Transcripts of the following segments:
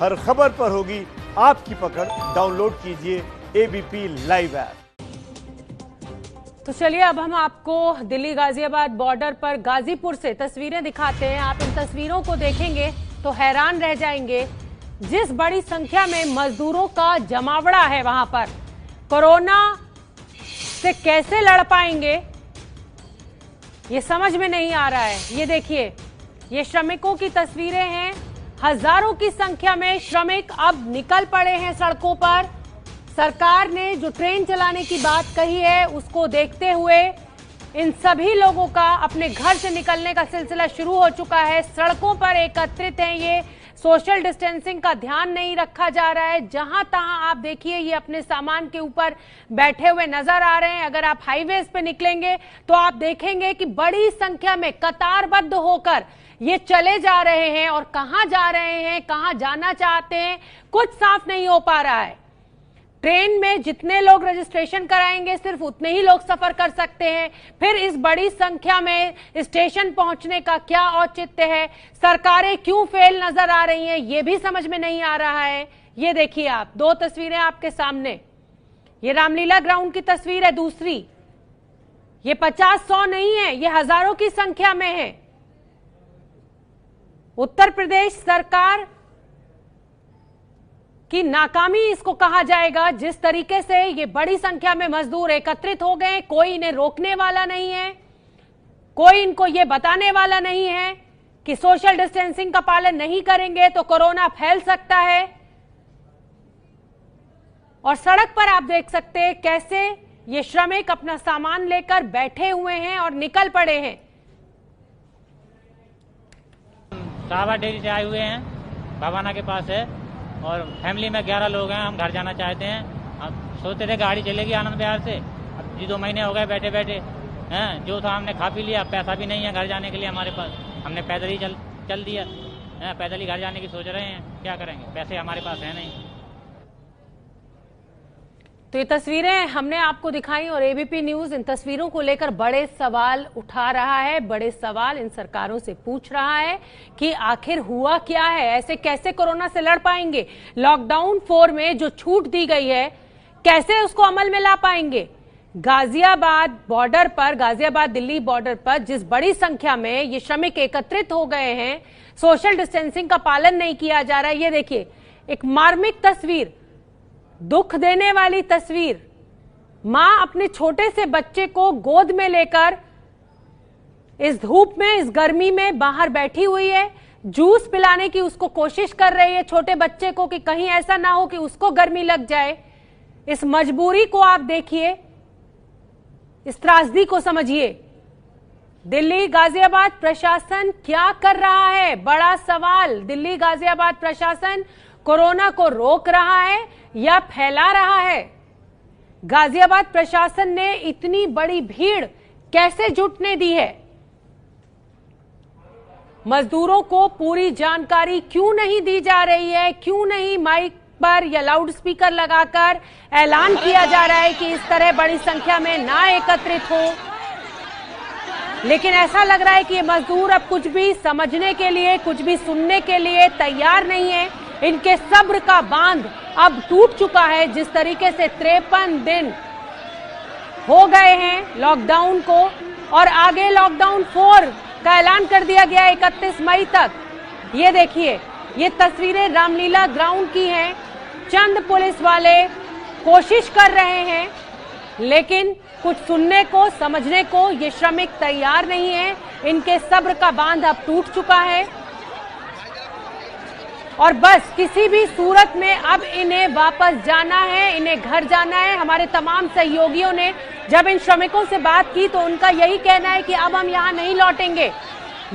हर खबर पर होगी आपकी पकड़। डाउनलोड कीजिए एबीपी लाइव ऐप। तो चलिए अब हम आपको दिल्ली गाजियाबाद बॉर्डर पर गाजीपुर से तस्वीरें दिखाते हैं। आप इन तस्वीरों को देखेंगे तो हैरान रह जाएंगे। जिस बड़ी संख्या में मजदूरों का जमावड़ा है वहां पर, कोरोना से कैसे लड़ पाएंगे ये समझ में नहीं आ रहा है। ये देखिए, ये श्रमिकों की तस्वीरें हैं। हजारों की संख्या में श्रमिक अब निकल पड़े हैं सड़कों पर। सरकार ने जो ट्रेन चलाने की बात कही है उसको देखते हुए इन सभी लोगों का अपने घर से निकलने का सिलसिला शुरू हो चुका है। सड़कों पर एकत्रित हैं ये। सोशल डिस्टेंसिंग का ध्यान नहीं रखा जा रहा है। जहां तहां आप देखिए ये अपने सामान के ऊपर बैठे हुए नजर आ रहे हैं। अगर आप हाईवेज पे निकलेंगे तो आप देखेंगे कि बड़ी संख्या में कतारबद्ध होकर ये चले जा रहे हैं और कहां जा रहे हैं, कहां जाना चाहते हैं, कुछ साफ नहीं हो पा रहा है। ट्रेन में जितने लोग रजिस्ट्रेशन कराएंगे सिर्फ उतने ही लोग सफर कर सकते हैं। फिर इस बड़ी संख्या में स्टेशन पहुंचने का क्या औचित्य है? सरकारें क्यों फेल नजर आ रही हैं ये भी समझ में नहीं आ रहा है। ये देखिए आप, दो तस्वीरें आपके सामने। ये रामलीला ग्राउंड की तस्वीर है दूसरी। ये 50-100 नहीं है, ये हजारों की संख्या में है। उत्तर प्रदेश सरकार की नाकामी इसको कहा जाएगा। जिस तरीके से ये बड़ी संख्या में मजदूर एकत्रित हो गए, कोई इन्हें रोकने वाला नहीं है, कोई इनको ये बताने वाला नहीं है कि सोशल डिस्टेंसिंग का पालन नहीं करेंगे तो कोरोना फैल सकता है। और सड़क पर आप देख सकते हैं कैसे ये श्रमिक अपना सामान लेकर बैठे हुए हैं और निकल पड़े हैं। शाहबाद डेयरी से आए हुए हैं, भवाना के पास है, और फैमिली में 11 लोग हैं। हम घर जाना चाहते हैं। अब सोचते थे गाड़ी चलेगी आनंद विहार से। अब जी 2 महीने हो गए बैठे बैठे हैं। जो था हमने खा पी लिया, पैसा भी नहीं है घर जाने के लिए हमारे पास। हमने पैदल ही चल दिया है। पैदल ही घर जाने की सोच रहे हैं, क्या करेंगे, पैसे हमारे पास है नहीं। तो ये तस्वीरें हमने आपको दिखाई और एबीपी न्यूज इन तस्वीरों को लेकर बड़े सवाल उठा रहा है। बड़े सवाल इन सरकारों से पूछ रहा है कि आखिर हुआ क्या है, ऐसे कैसे कोरोना से लड़ पाएंगे। लॉकडाउन 4 में जो छूट दी गई है कैसे उसको अमल में ला पाएंगे। गाजियाबाद बॉर्डर पर, गाजियाबाद दिल्ली बॉर्डर पर जिस बड़ी संख्या में ये श्रमिक एकत्रित हो गए हैं, सोशल डिस्टेंसिंग का पालन नहीं किया जा रहा है। ये देखिए एक मार्मिक तस्वीर, दुख देने वाली तस्वीर। मां अपने छोटे से बच्चे को गोद में लेकर इस धूप में, इस गर्मी में बाहर बैठी हुई है। जूस पिलाने की उसको कोशिश कर रही है छोटे बच्चे को कि कहीं ऐसा ना हो कि उसको गर्मी लग जाए। इस मजबूरी को आप देखिए, इस त्रासदी को समझिए। दिल्ली गाजियाबाद प्रशासन क्या कर रहा है? बड़ा सवाल। दिल्ली गाजियाबाद प्रशासन कोरोना को रोक रहा है या फैला रहा है? गाजियाबाद प्रशासन ने इतनी बड़ी भीड़ कैसे जुटने दी है? मजदूरों को पूरी जानकारी क्यों नहीं दी जा रही है? क्यों नहीं माइक पर या लाउड स्पीकर लगाकर ऐलान किया जा रहा है कि इस तरह बड़ी संख्या में ना एकत्रित हो? लेकिन ऐसा लग रहा है कि ये मजदूर अब कुछ भी समझने के लिए, कुछ भी सुनने के लिए तैयार नहीं है। इनके सब्र का बांध अब टूट चुका है। जिस तरीके से 53 दिन हो गए हैं लॉकडाउन को और आगे लॉकडाउन 4 का ऐलान कर दिया गया 31 मई तक। ये देखिए, ये तस्वीरें रामलीला ग्राउंड की हैं। चंद पुलिस वाले कोशिश कर रहे हैं लेकिन कुछ सुनने को, समझने को ये श्रमिक तैयार नहीं है। इनके सब्र का बांध अब टूट चुका है और बस किसी भी सूरत में अब इन्हें वापस जाना है, इन्हें घर जाना है। हमारे तमाम सहयोगियों ने जब इन श्रमिकों से बात की तो उनका यही कहना है कि अब हम यहाँ नहीं लौटेंगे।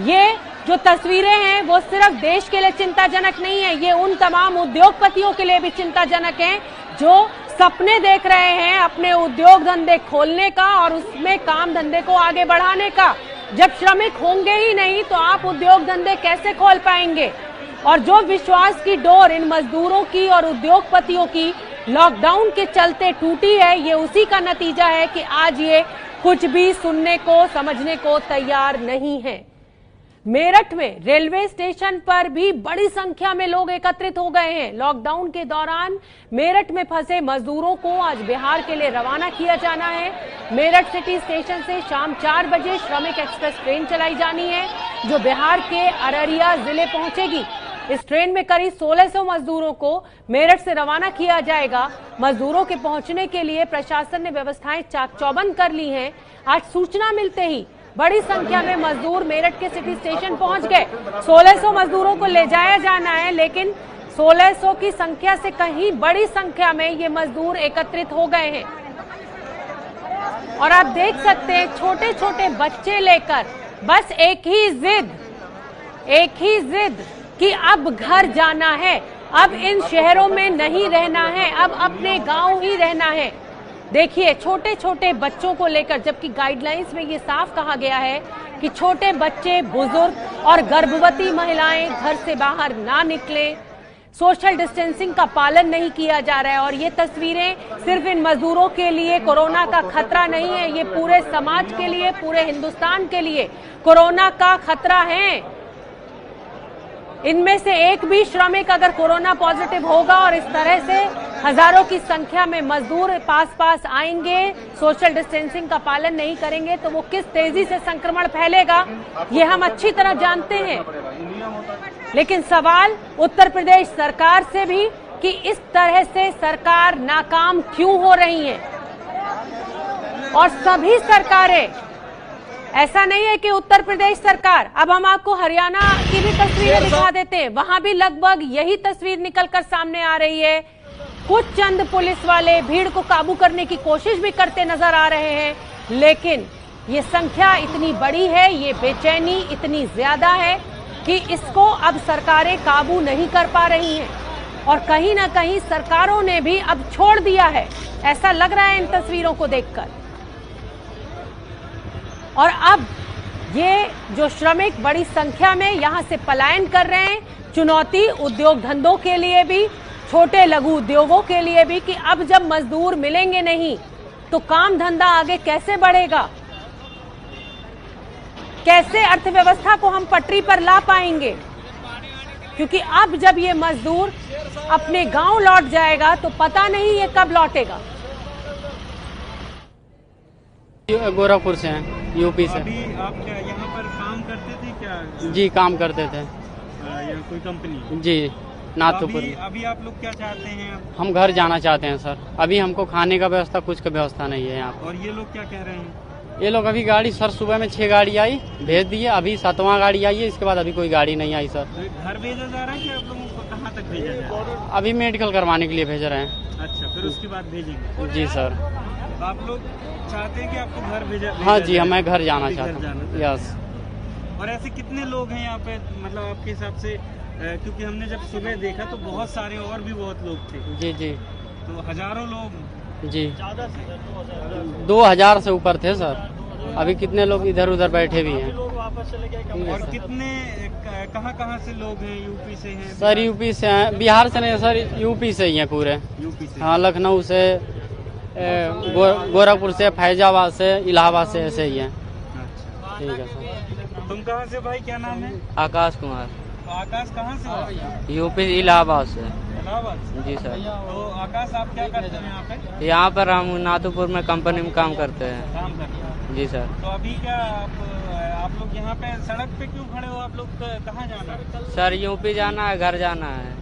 ये जो तस्वीरें हैं वो सिर्फ देश के लिए चिंताजनक नहीं है, ये उन तमाम उद्योगपतियों के लिए भी चिंताजनक हैं जो सपने देख रहे हैं अपने उद्योग धंधे खोलने का और उसमें काम धंधे को आगे बढ़ाने का। जब श्रमिक होंगे ही नहीं तो आप उद्योग धंधे कैसे खोल पाएंगे? और जो विश्वास की डोर इन मजदूरों की और उद्योगपतियों की लॉकडाउन के चलते टूटी है, ये उसी का नतीजा है कि आज ये कुछ भी सुनने को, समझने को तैयार नहीं है। मेरठ में रेलवे स्टेशन पर भी बड़ी संख्या में लोग एकत्रित हो गए हैं। लॉकडाउन के दौरान मेरठ में फंसे मजदूरों को आज बिहार के लिए रवाना किया जाना है। मेरठ सिटी स्टेशन से शाम 4 बजे श्रमिक एक्सप्रेस ट्रेन चलाई जानी है जो बिहार के अररिया जिले पहुंचेगी। इस ट्रेन में करीब 1600 मजदूरों को मेरठ से रवाना किया जाएगा। मजदूरों के पहुंचने के लिए प्रशासन ने व्यवस्थाएं चाक चौबंद कर ली हैं। आज सूचना मिलते ही बड़ी संख्या में मजदूर मेरठ के सिटी स्टेशन पहुंच गए। 1600 मजदूरों को ले जाया जाना है, लेकिन 1600 की संख्या से कहीं बड़ी संख्या में ये मजदूर एकत्रित हो गए हैं। और आप देख सकते हैं छोटे छोटे बच्चे लेकर बस एक ही जिद कि अब घर जाना है, अब इन शहरों में नहीं रहना है, अब अपने गांव ही रहना है। देखिए छोटे छोटे बच्चों को लेकर, जबकि गाइडलाइंस में ये साफ कहा गया है कि छोटे बच्चे, बुजुर्ग और गर्भवती महिलाएं घर से बाहर ना निकलें। सोशल डिस्टेंसिंग का पालन नहीं किया जा रहा है और ये तस्वीरें सिर्फ इन मजदूरों के लिए कोरोना का खतरा नहीं है, ये पूरे समाज के लिए, पूरे हिंदुस्तान के लिए कोरोना का खतरा है। इनमें से एक भी श्रमिक अगर कोरोना पॉजिटिव होगा और इस तरह से हजारों की संख्या में मजदूर पास आएंगे, सोशल डिस्टेंसिंग का पालन नहीं करेंगे, तो वो किस तेजी से संक्रमण फैलेगा ये हम अच्छी तरह जानते हैं। लेकिन सवाल उत्तर प्रदेश सरकार से भी कि इस तरह से सरकार नाकाम क्यों हो रही है। और सभी सरकारें, ऐसा नहीं है कि उत्तर प्रदेश सरकार, अब हम आपको हरियाणा की भी तस्वीरें दिखा देते हैं, वहां भी लगभग यही तस्वीर निकलकर सामने आ रही है। कुछ चंद पुलिस वाले भीड़ को काबू करने की कोशिश भी करते नजर आ रहे हैं, लेकिन ये संख्या इतनी बड़ी है, ये बेचैनी इतनी ज्यादा है कि इसको अब सरकारें काबू नहीं कर पा रही हैं। और कहीं ना कहीं सरकारों ने भी अब छोड़ दिया है, ऐसा लग रहा है इन तस्वीरों को देखकर। और अब ये जो श्रमिक बड़ी संख्या में यहां से पलायन कर रहे हैं, चुनौती उद्योग धंधों के लिए भी, छोटे लघु उद्योगों के लिए भी कि अब जब मजदूर मिलेंगे नहीं तो काम धंधा आगे कैसे बढ़ेगा, कैसे अर्थव्यवस्था को हम पटरी पर ला पाएंगे। क्योंकि अब जब ये मजदूर अपने गांव लौट जाएगा तो पता नहीं ये कब लौटेगा। गोरखपुर से हैं, यूपी से। अभी आप क्या यहाँ पर काम करते थे क्या? जी काम करते थे। या कोई कंपनी? जी नाथुपुर। अभी आप लोग क्या चाहते हैं? हम घर जाना चाहते हैं सर। अभी हमको खाने का व्यवस्था, कुछ का व्यवस्था नहीं है यहाँ पर। और ये लोग क्या कह रहे हैं? ये लोग अभी गाड़ी सर सुबह में 6 गाड़ी आई, भेज दिए, अभी 7वां गाड़ी आई है, इसके बाद अभी कोई गाड़ी नहीं आई सर। घर भेजा जा रहा है कि आप लोगों को कहाँ तक भेजा जा रहा है? अभी मेडिकल करवाने के लिए भेज रहे हैं। अच्छा, फिर उसके बाद भेजेंगे? जी सर। तो आप लोग चाहते हैं कि आपको घर भेजा? हाँ जी, मैं घर जाना चाहता हूँ। यस। और ऐसे कितने लोग हैं यहाँ पे, मतलब आपके हिसाब से? क्योंकि हमने जब सुबह देखा तो बहुत सारे और भी बहुत लोग थे। जी जी। तो हजारों लोग? जी 2000 से ऊपर थे सर। अभी कितने लोग इधर उधर बैठे भी हैं। और कितने कहाँ से लोग हैं? यूपी से हैं? सर यूपी से हैं, बिहार से नहीं सर, यूपी से ही हैं पूरे। यूपी से? हाँ, लखनऊ से, गोरखपुर से, फैजाबाद से, इलाहाबाद से, ऐसे ही हैं। अच्छा, ठीक है सर। तुम कहाँ से भाई, क्या नाम है? आकाश कुमार। तो आकाश कहाँ से हो? यूपी इलाहाबाद से। इलाहाबाद से? जी सर। तो आकाश आप क्या करते हैं यहाँ पे? यहाँ पर हम नाथुपुर में कंपनी में काम करते हैं। काम करते हैं? जी सर। तो अभी क्या आप लोग यहाँ पे सड़क पे क्यों खड़े हो? आप लोग कहाँ जाना है? सर यूपी जाना है, घर जाना है।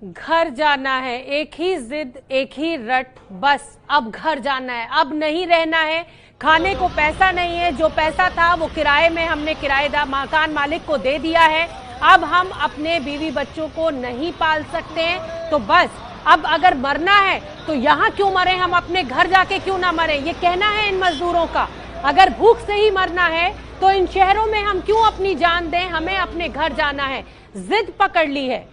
घर जाना है, एक ही जिद, एक ही रट, बस अब घर जाना है, अब नहीं रहना है। खाने को पैसा नहीं है, जो पैसा था वो किराए में हमने किराएदार मकान मालिक को दे दिया है। अब हम अपने बीवी बच्चों को नहीं पाल सकते हैं, तो बस अब अगर मरना है तो यहाँ क्यों मरे, हम अपने घर जाके क्यों ना मरे, ये कहना है इन मजदूरों का। अगर भूख से ही मरना है तो इन शहरों में हम क्यों अपनी जान दें, हमें अपने घर जाना है। जिद पकड़ ली है।